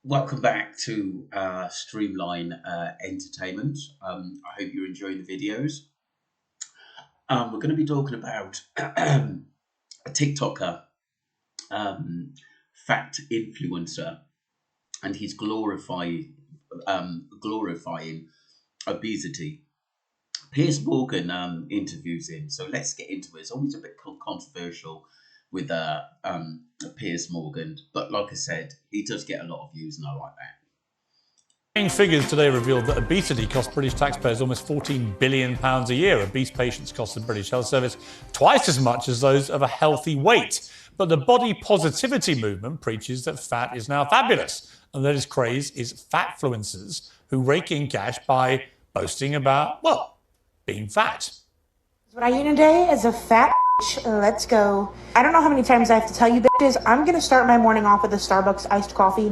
Welcome back to Streamline Entertainment. I hope you're enjoying the videos. We're going to be talking about a TikToker, um, fat influencer, and he's glorifying obesity. Piers Morgan interviews him, so let's get into it. It's always a bit controversial with Piers Morgan, but like I said, he does get a lot of views, and I like that. Figures today revealed that obesity costs British taxpayers almost £14 billion a year. Obese patients cost the British Health Service twice as much as those of a healthy weight. But the body positivity movement preaches that fat is now fabulous, and that its craze is fatfluencers who rake in cash by boasting about, well, being fat. What I eat a day is a fat bitch. Let's go. I don't know how many times I have to tell you bitches, I'm gonna start my morning off with a Starbucks iced coffee.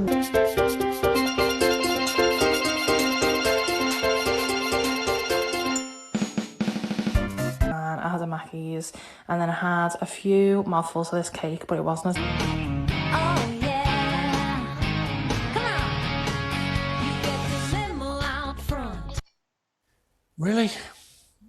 I had a Mackey's and then I had a few mouthfuls of this cake, but it wasn't as... Oh yeah, come on, you get the limo out front. Really?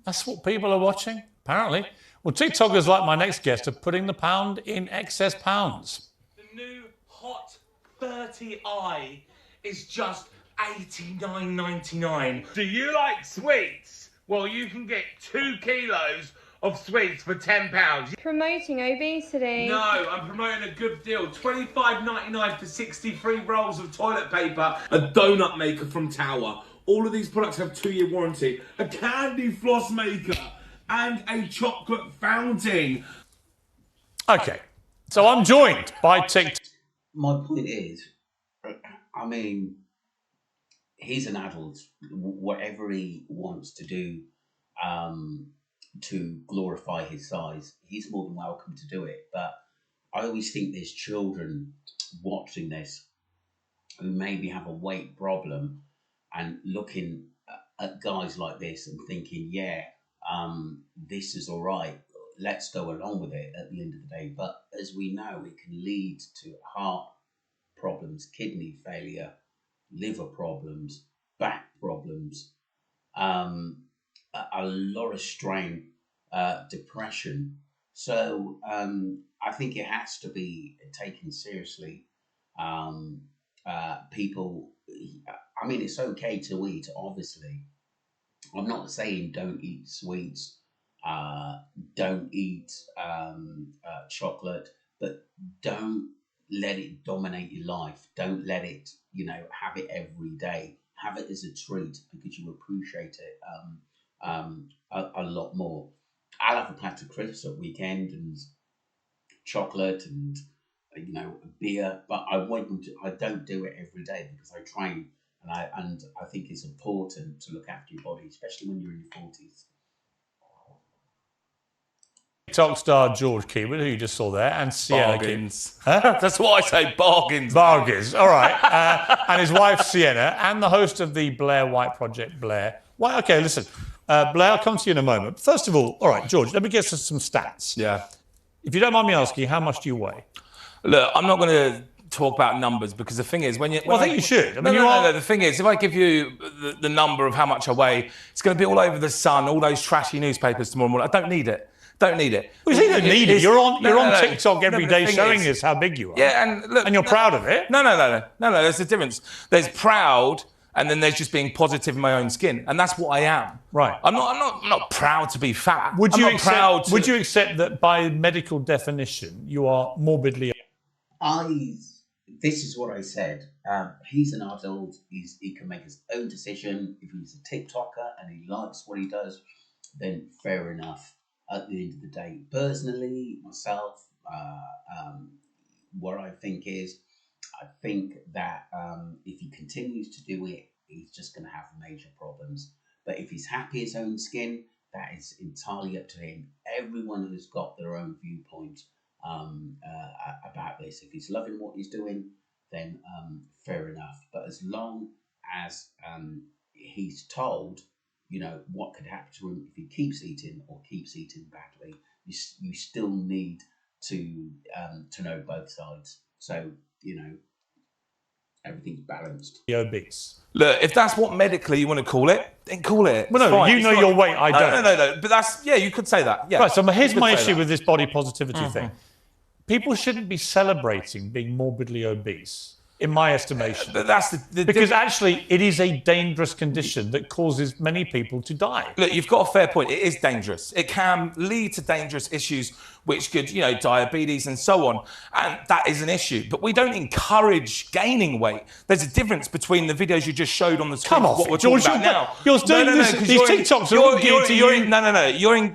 That's what people are watching? Apparently. Well, TikTokers like my next guest are putting the pound in excess pounds. The new Hot 30i is just $89.99. Do you like sweets? Well, you can get 2 kilos of sweets for £10. Promoting obesity. No, I'm promoting a good deal. $25.99 for 63 rolls of toilet paper. A donut maker from Tower. All of these products have 2-year warranty. A candy floss maker. And a chocolate fountain. Okay, so I'm joined by TikTok. My point is, I mean, he's an adult. Whatever he wants to do to glorify his size, he's more than welcome to do it. But I always think there's children watching this who maybe have a weight problem and looking at guys like this and thinking, yeah, this is all right. Let's go along with it at the end of the day. But as we know, it can lead to heart problems, kidney failure, liver problems, back problems, a lot of strain, depression. So I think it has to be taken seriously. People, I mean, it's okay to eat, obviously. I'm not saying don't eat sweets, don't eat chocolate, but don't let it dominate your life. Don't let it, have it every day. Have it as a treat because you appreciate it a lot more. I'll have a pack of crisps at weekend and chocolate and beer, but I don't do it every day because I train. And I think it's important to look after your body, especially when you're in your 40s. TikTok star George Keywood, who you just saw there, and Sienna. Bargains. Huh? That's what I say, bargains. Bargains, all right. And his wife Sienna, and the host of the Blair White Project, Blair. Well, okay, listen, Blair, I'll come to you in a moment. First of all right, George, let me get some stats. Yeah. If you don't mind me asking, how much do you weigh? Look, I'm not going to talk about numbers because the thing is, I think you should. I mean, no. The thing is, if I give you the number of how much I weigh, it's going to be all over the Sun, all those trashy newspapers tomorrow morning. I don't need it. Don't need it. Well, you don't need it. You're on TikTok every day showing us how big you are. Yeah, and look, and you're proud of it. No. There's a difference. There's proud, and then there's just being positive in my own skin, and that's what I am. Right. I'm not proud to be fat. Would you accept that by medical definition you are morbidly? This is what I said. He's an adult. He can make his own decision. If he's a TikToker and he likes what he does, then fair enough. At the end of the day, personally, myself, what I think that if he continues to do it, he's just going to have major problems. But if he's happy in his own skin, that is entirely up to him. Everyone has got their own viewpoint about this. If he's loving what he's doing, then fair enough. But as long as he's told, what could happen to him if he keeps eating or keeps eating badly, you still need to know both sides. So, everything's balanced. obese? Look, if that's what medically you want to call it, then call it. Well, It's no, fine. you It's know not- your weight, I don't. No. But that's, yeah, you could say that. Yeah. Right, so here's You could my say issue that. with this body positivity thing. People shouldn't be celebrating being morbidly obese, in my estimation. But that's the Because actually, it is a dangerous condition that causes many people to die. Look, you've got a fair point. It is dangerous. It can lead to dangerous issues, which could, diabetes and so on. And that is an issue. But we don't encourage gaining weight. There's a difference between the videos you just showed on the screen Come and off, what we're George, talking about now. you're doing this- 'cause these TikToks are all geared to you.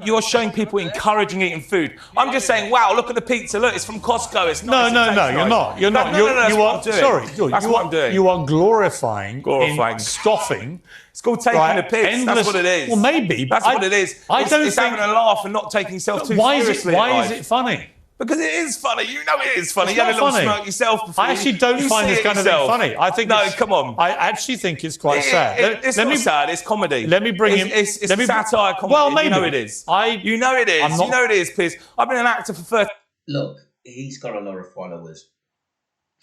You're showing people encouraging eating food. I'm just saying, wow, look at the pizza. Look, it's from Costco. It's No, nice. It tastes you're nice. not. You're not. No, that's you what are. I'm doing. Sorry, George, That's what I'm doing. You are glorifying Glorifying. scoffing. It's called taking Right, the piss. endless- That's what it is. well, maybe, but That's what it is. I don't it's think- having a laugh and not taking yourself too Why seriously. is it funny? Because it is funny. You know it is funny. It's You had a not little funny. smoke yourself before. I actually don't you find see this it kind of thing yourself. funny. I think no, it's, come on. I actually think it's quite sad. It's not sad. It's comedy. Let me bring in. It's let me, satire comedy. Well, maybe You know it is. You know it is. I'm not- You know it is, Piers. I've been an actor for 30. Look, he's got a lot of followers,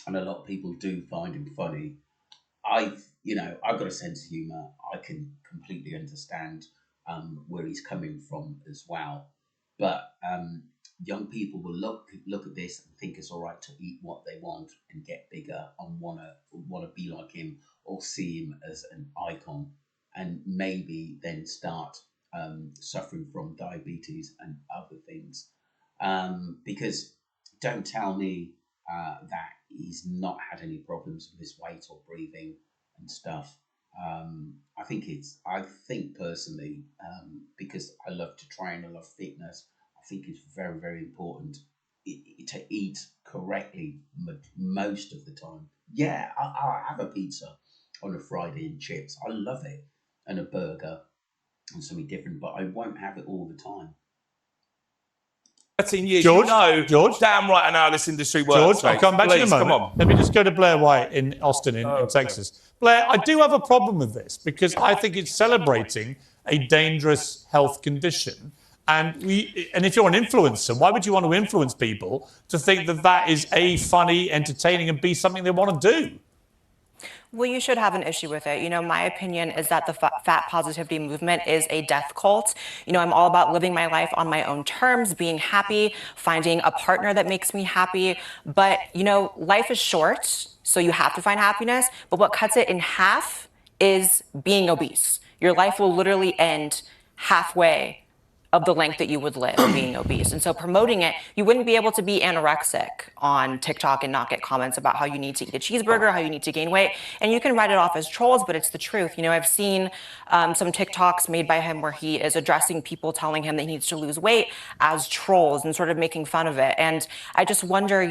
and a lot of people do find him funny. I've got a sense of humour. I can completely understand where he's coming from as well. But young people will look at this and think it's all right to eat what they want and get bigger and wanna be like him or see him as an icon, and maybe then start suffering from diabetes and other things. Because don't tell me that he's not had any problems with his weight or breathing and stuff. I think personally, because I love to train, I love fitness, I think it's very, very important to eat correctly most of the time. Yeah, I'll have a pizza on a Friday and chips. I love it. And a burger and something different, but I won't have it all the time. 13 years, George, you know George, damn right I know how this industry works. George, I'll mate. come back to you in a Please, moment. Come on. Let me just go to Blair White in Austin, in Texas. Blair, I do have a problem with this because I think it's celebrating a dangerous health condition. And if you're an influencer, why would you want to influence people to think that that is A, funny, entertaining, and B, something they want to do? Well, you should have an issue with it. My opinion is that the fat positivity movement is a death cult. I'm all about living my life on my own terms, being happy, finding a partner that makes me happy. But, life is short, so you have to find happiness. But what cuts it in half is being obese. Your life will literally end halfway of the length that you would live being obese. And so promoting it, you wouldn't be able to be anorexic on TikTok and not get comments about how you need to eat a cheeseburger, how you need to gain weight. And you can write it off as trolls, but it's the truth. I've seen some TikToks made by him where he is addressing people telling him that he needs to lose weight as trolls and sort of making fun of it. And I just wonder,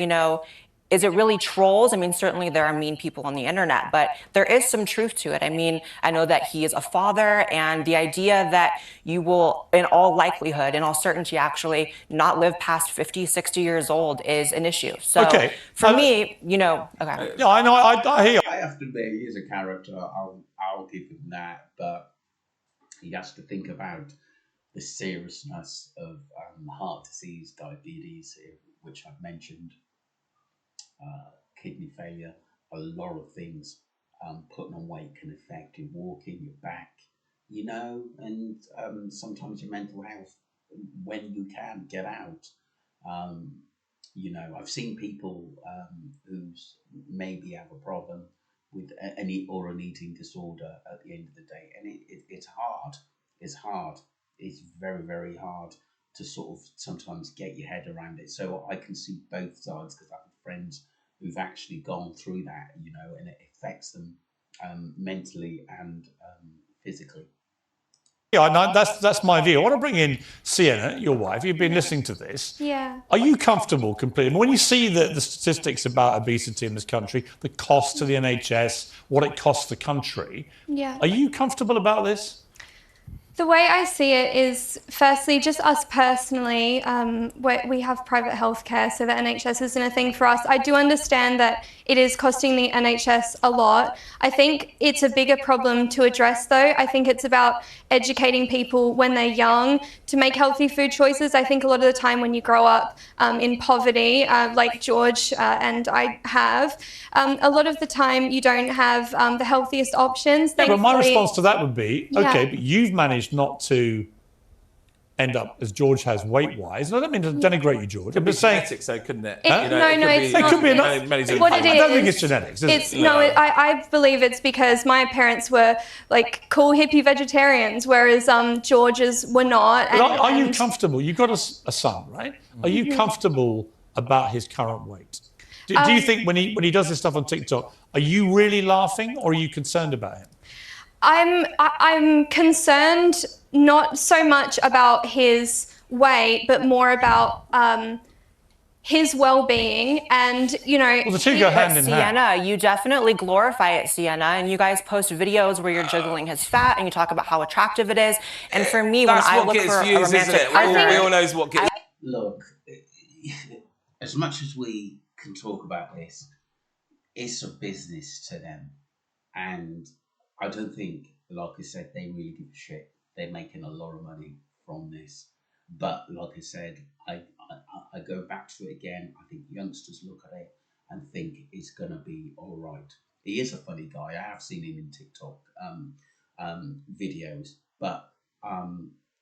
is it really trolls? Certainly there are mean people on the internet, but there is some truth to it. I know that he is a father, and the idea that you will, in all likelihood, in all certainty, actually not live past 50, 60 years old is an issue. So Okay. for me, okay. Yeah, I know. I hear you. I have to admit, he is a character. I'll give him that, but he has to think about the seriousness of heart disease, diabetes, which I've mentioned. Kidney failure, a lot of things. Putting on weight can affect your walking, your back, and sometimes your mental health when you can get out. I've seen people who's maybe have a problem with an eating disorder at the end of the day, and it's hard. It's hard. It's very, very hard to sort of sometimes get your head around it. So I can see both sides because I have friends who've actually gone through that, and it affects them mentally and physically. Yeah, no, that's my view. I want to bring in Sienna, your wife. You've been listening to this. Yeah. Are you comfortable completely? When you see the statistics about obesity in this country, the cost to the NHS, what it costs the country, Yeah. are you comfortable about this? The way I see it is, firstly, just us personally, we have private healthcare, so the NHS isn't a thing for us. I do understand that it is costing the NHS a lot. I think it's a bigger problem to address, though. I think it's about educating people when they're young to make healthy food choices. I think a lot of the time when you grow up in poverty, like George and I have, a lot of the time you don't have the healthiest options. Yeah, but my Thankfully- response to that would be, Yeah. okay, but you've managed not to end up as George has weight-wise. And I don't mean to denigrate you, George. I'm just saying... Genetics, though, couldn't it? No, it's not. It could be What I don't think it's genetics, is it? I believe it's because my parents were like cool hippie vegetarians, whereas George's were not. But are you comfortable? You've got a son, right? Are you comfortable about his current weight? Do you think when he does this stuff on TikTok, are you really laughing or are you concerned about him? I'm concerned not so much about his weight, but more about his well-being, and Well, the two go hand in hand. Sienna, you definitely glorify it, Sienna, and you guys post videos where you're juggling his fat and you talk about how attractive it is. And for me, when I look for a romantic partner, we all knows what gets. Look, as much as we can talk about this, it's a business to them, and I don't think, like I said, they really give a shit. They're making a lot of money from this. But like I said, I go back to it again. I think youngsters look at it and think it's going to be all right. He is a funny guy. I have seen him in TikTok videos. But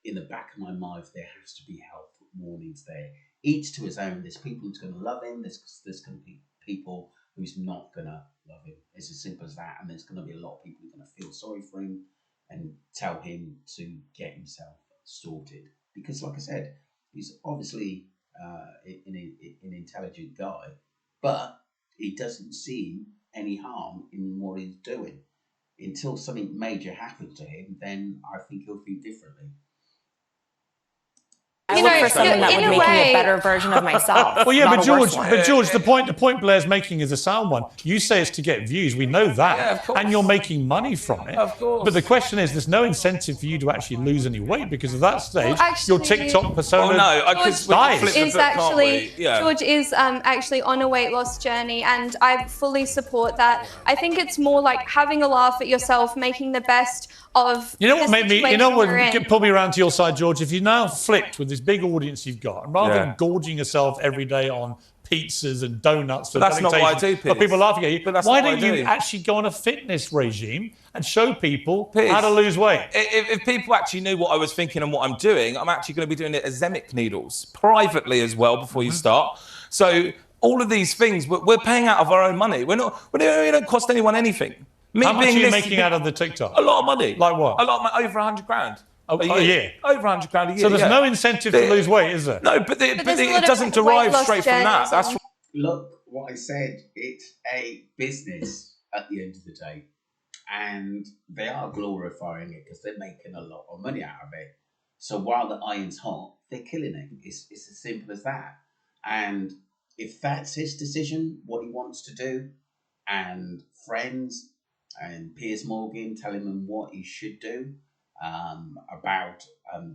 in the back of my mind, there has to be health warnings there. Each to his own. There's people who's going to love him. There's going to be people who's not going to love him. It's as simple as that. And there's going to be a lot of people who are going to feel sorry for him and tell him to get himself sorted. Because, like I said, he's obviously an intelligent guy, but he doesn't see any harm in what he's doing. Until something major happens to him, then I think he'll think differently. I look for something that would make me a better version of myself. Well, yeah, not but a worse George, one. the point Blair's making is a sound one. You say it's to get views. We know that, Yeah, of course. and you're making money from it. Of course. But the question is, there's no incentive for you to actually lose any weight because at that stage, actually- your TikTok persona dies. George is actually on a weight loss journey, and I fully support that. I think it's more like having a laugh at yourself, making the best of. You know what made me? You know what you're in. pulled me around to your side, George? If you now flipped with this big audience you've got, and rather than gorging yourself every day on pizzas and donuts, But that's not what I do, but Piers. people laughing at you. But that's Why not what don't I you do. actually go on a fitness regime and show people Piers, how to lose weight? If people actually knew what I was thinking and what I'm doing, I'm actually going to be doing it as Zemic needles privately as well before you start. So all of these things, we're paying out of our own money. We don't cost anyone anything. Me How much are being you listed- making out of the TikTok? A lot of money. Like what? A lot of money, over 100 grand. A year? Over 100 grand a year. So there's yeah. no incentive to lose weight, is there? No, but there's a lot it of doesn't weight derive loss straight from that. journeys That's on- Look, what I said, it's a business at the end of the day. And they are glorifying it because they're making a lot of money out of it. So while the iron's hot, they're killing it. It's as simple as that. And if that's his decision, what he wants to do, and friends and Piers Morgan telling him what he should do about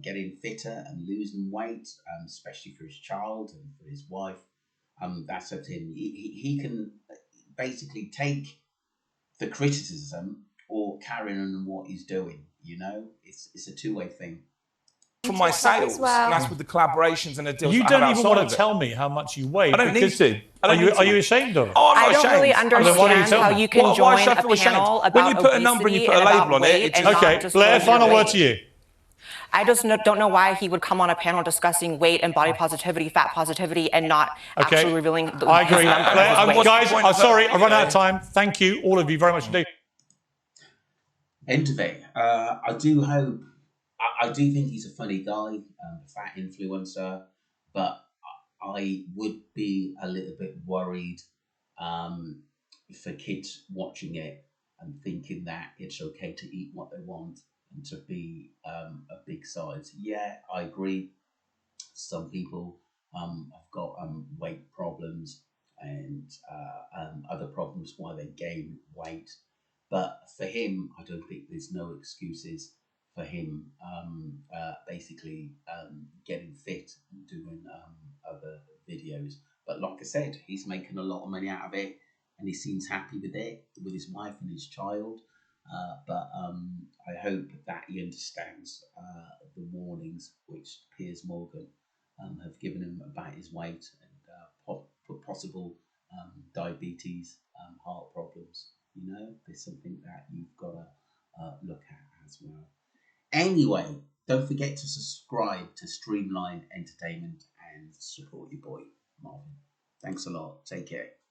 getting fitter and losing weight, especially for his child and for his wife, that's up to him. He can basically take the criticism or carry on what he's doing. You know, it's a two-way thing. from my sales, well. and that's with the collaborations and the deals. You I have don't even outside want of to it. tell me how much you weigh. I don't need because- to. I don't need to. Are you ashamed of it? Oh, I'm not I don't ashamed. really then why don't you understand tell how me? you can Why join should I a feel ashamed? panel When about you put a number and you obesity put a and label about on it, weight it and just- not Okay, disclose Blair, your final weight. word to you. I just don't know why he would come on a panel discussing weight and body positivity, fat positivity, and not Okay. actually revealing the I agree. his number of Blair, his weight. guys, point I'm of sorry, that, I've run out of you know? time. Thank you, all of you, very much indeed. End of it. I do hope. I do think he's a funny guy, a fat influencer, but I would be a little bit worried for kids watching it and thinking that it's okay to eat what they want and to be a big size. Yeah, I agree. Some people have got weight problems and other problems why they gain weight. But for him, I don't think there's no excuses for him, basically getting fit and doing other videos. But like I said, he's making a lot of money out of it, and he seems happy with it, with his wife and his child. But I hope that he understands the warnings which Piers Morgan have given him about his weight and possible diabetes, heart problems. You know, there's something that you've got to look at as well. Anyway, don't forget to subscribe to Streamline Entertainment and support your boy, Marvin. Thanks a lot. Take care.